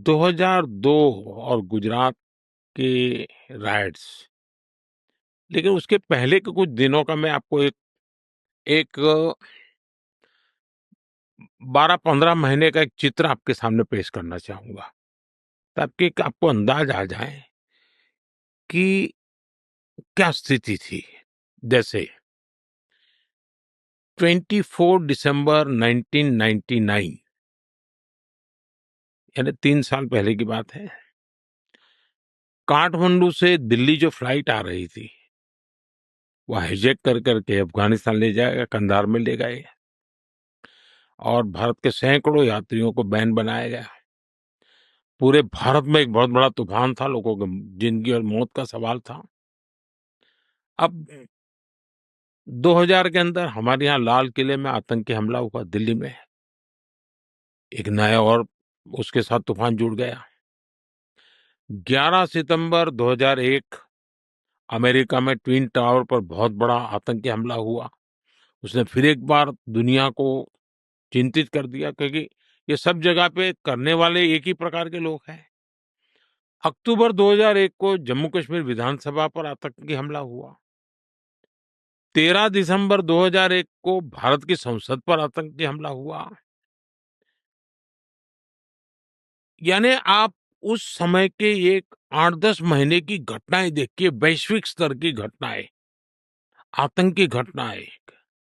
2002 और गुजरात के राइट्स, लेकिन उसके पहले के कुछ दिनों का मैं आपको एक एक 12-15 महीने का एक चित्र आपके सामने पेश करना चाहूँगा, ताकि एक आपको अंदाज़ आ जाए कि क्या स्थिति थी। जैसे 24 दिसंबर 1999, यानी 3 साल पहले की बात है। काठमांडू से दिल्ली जो फ्लाइट आ रही थी, वो हाईजैक कर के अफ़गानिस्तान ले जाएगा, कंधार में ले गए और भारत के सैकड़ों यात्रियों को बैन बनाया गया। पूरे भारत में एक बहुत बड़ा तूफान था, लोगों की ज़िंदगी और मौत का सवाल था। अब 2000 के अंदर हमारे यहाँ लाल किले में आतंकी हमला हुआ दिल्ली में। एक नया और उसके साथ तूफान जुड़ गया। 11 सितंबर 2001 अमेरिका में ट्विन टावर पर बहुत बड़ा आतंकी हमला हुआ। उसने फिर एक बार दुनिया को चिंतित कर दिया, क्योंकि ये सब जगह पे करने वाले एक ही प्रकार के लोग हैं। अक्टूबर 2001 को जम्मू कश्मीर विधानसभा पर आतंकी हमला हुआ। 13 दिसंबर 2001 को भारत की संसद पर आतंकी हमला हुआ। यानी आप उस समय के एक 8-10 महीने की घटनाएं देखिए, वैश्विक स्तर की घटनाएं, आतंकी घटनाएं,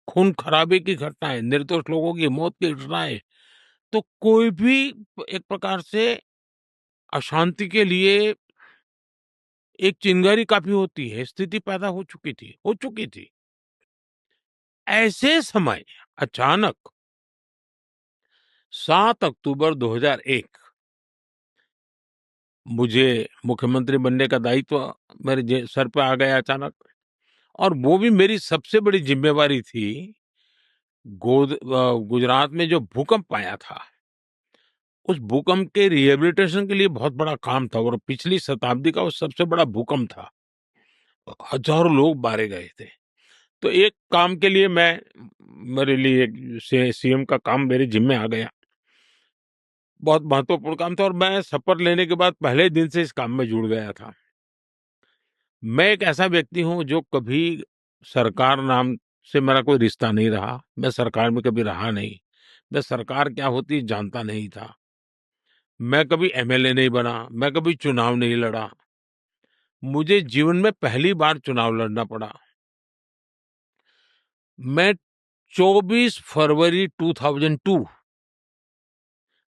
खून खराबे की घटनाएं, निर्दोष लोगों की मौत की घटनाएं, तो कोई भी एक प्रकार से अशांति के लिए एक चिंगारी काफी होती है, स्थिति पैदा हो चुकी थी। ऐसे समय अचानक 7 अक्टूबर 2001 मुझे मुख्यमंत्री बनने का दायित्व मेरे सर पे आ गया अचानक, और वो भी मेरी सबसे बड़ी जिम्मेवारी थी। गुजरात में जो भूकंप आया था, उस भूकंप के रिहेबिलिटेशन के लिए बहुत बड़ा काम था, और पिछली शताब्दी का वो सबसे बड़ा भूकंप था। हजारों लोग मारे गए थे। तो एक काम के लिए मेरे लिए सीएम का काम मेरे जिम्मे आ गया। बहुत महत्वपूर्ण काम था, और मैं शपथ लेने के बाद पहले दिन से इस काम में जुड़ गया था। मैं एक ऐसा व्यक्ति हूँ जो कभी सरकार नाम से मेरा कोई रिश्ता नहीं रहा। मैं सरकार में कभी रहा नहीं। मैं सरकार क्या होती है जानता नहीं था। मैं कभी एमएलए नहीं बना, मैं कभी चुनाव नहीं लड़ा। मुझे जीवन में पहली बार चुनाव लड़ना पड़ा। मैं 24 फरवरी 2002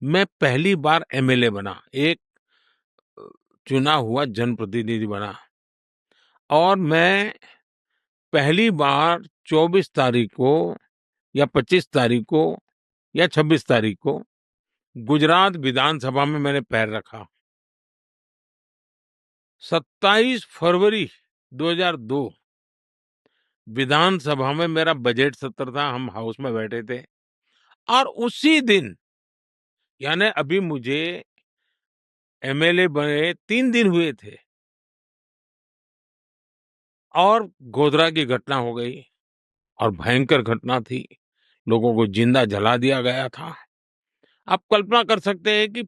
मैं पहली बार एमएलए बना, एक चुना हुआ जनप्रतिनिधि बना, और मैं पहली बार 24 तारीख को या 25 तारीख को या 26 तारीख को गुजरात विधानसभा में मैंने पैर रखा। 27 फरवरी 2002 विधानसभा में मेरा बजट सत्र था, हम हाउस में बैठे थे, और उसी दिन, यानी अभी मुझे एमएलए बने 3 दिन हुए थे, और गोधरा की घटना हो गई, और भयंकर घटना थी। लोगों को जिंदा जला दिया गया था। आप कल्पना कर सकते हैं कि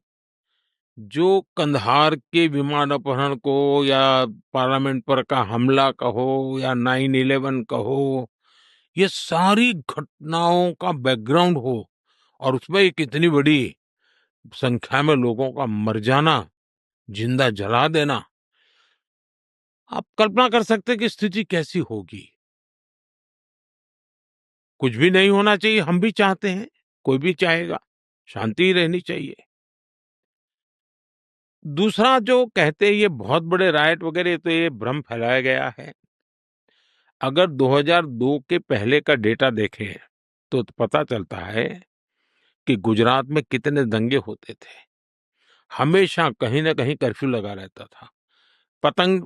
जो कंधार के विमान अपहरण को, या पार्लियामेंट पर का हमला कहो, या 9/11 कहो, ये सारी घटनाओं का बैकग्राउंड हो, और उसमें एक इतनी बड़ी संख्या में लोगों का मर जाना, जिंदा जला देना, आप कल्पना कर सकते हैं कि स्थिति कैसी होगी। कुछ भी नहीं होना चाहिए, हम भी चाहते हैं, कोई भी चाहेगा, शांति ही रहनी चाहिए। दूसरा जो कहते हैं ये बहुत बड़े राइट वगैरह, तो ये भ्रम फैलाया गया है। अगर 2002 के पहले का डेटा देखें तो पता चलता है कि गुजरात में कितने दंगे होते थे। हमेशा कहीं ना कहीं कर्फ्यू लगा रहता था। पतंग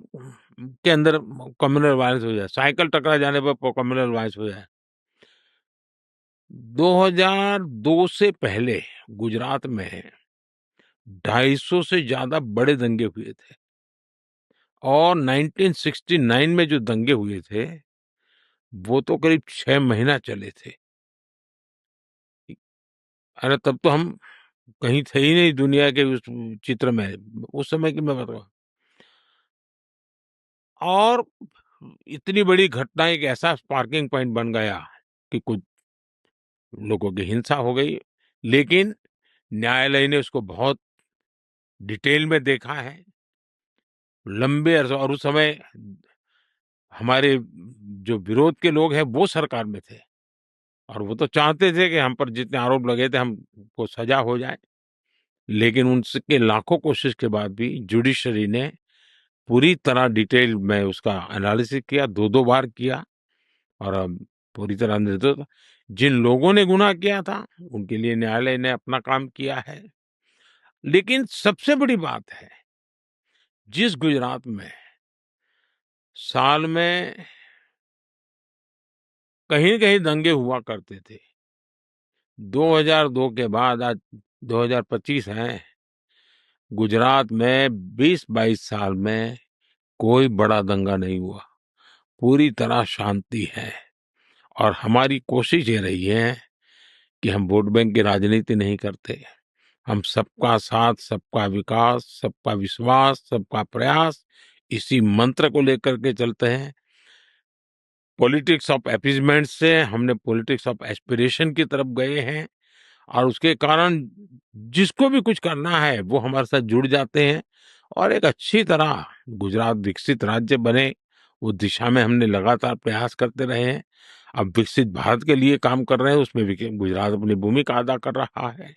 के अंदर कम्युनल वायलेंस हो जाए, साइकिल टकरा जाने पर कम्युनल वायलेंस हो जाए। 2002 से पहले गुजरात में 250 से ज्यादा बड़े दंगे हुए थे, और 1969 में जो दंगे हुए थे वो तो करीब 6 महीना चले थे। अरे तब तो हम कहीं थे ही नहीं दुनिया के उस चित्र में, उस समय की मैं बताऊँ। और इतनी बड़ी घटना, एक ऐसा स्पार्किंग पॉइंट बन गया कि कुछ लोगों की हिंसा हो गई, लेकिन न्यायालय ने उसको बहुत डिटेल में देखा है, लंबे अरसे। और उस समय हमारे जो विरोध के लोग हैं वो सरकार में थे, और वो तो चाहते थे कि हम पर जितने आरोप लगे थे हमको सजा हो जाए। लेकिन उनके लाखों कोशिश के बाद भी जुडिशरी ने पूरी तरह डिटेल में उसका एनालिसिस किया, 2-2 बार किया, और पूरी तरह निर्दोष। जिन लोगों ने गुनाह किया था, उनके लिए न्यायालय ने अपना काम किया है। लेकिन सबसे बड़ी बात है, जिस गुजरात में साल में कहीं न कहीं दंगे हुआ करते थे, 2002 के बाद आज 2025 है, गुजरात में 20-22 साल में कोई बड़ा दंगा नहीं हुआ, पूरी तरह शांति है। और हमारी कोशिश ये रही है कि हम वोट बैंक की राजनीति नहीं करते। हम सबका साथ, सबका विकास, सबका विश्वास, सबका प्रयास, इसी मंत्र को लेकर के चलते हैं। पॉलिटिक्स ऑफ अपीसमेंट से हमने पॉलिटिक्स ऑफ एस्पिरेशन की तरफ गए हैं, और उसके कारण जिसको भी कुछ करना है वो हमारे साथ जुड़ जाते हैं, और एक अच्छी तरह गुजरात विकसित राज्य बने, वो दिशा में हमने लगातार प्रयास करते रहे हैं। अब विकसित भारत के लिए काम कर रहे हैं, उसमें भी गुजरात अपनी भूमिका अदा कर रहा है।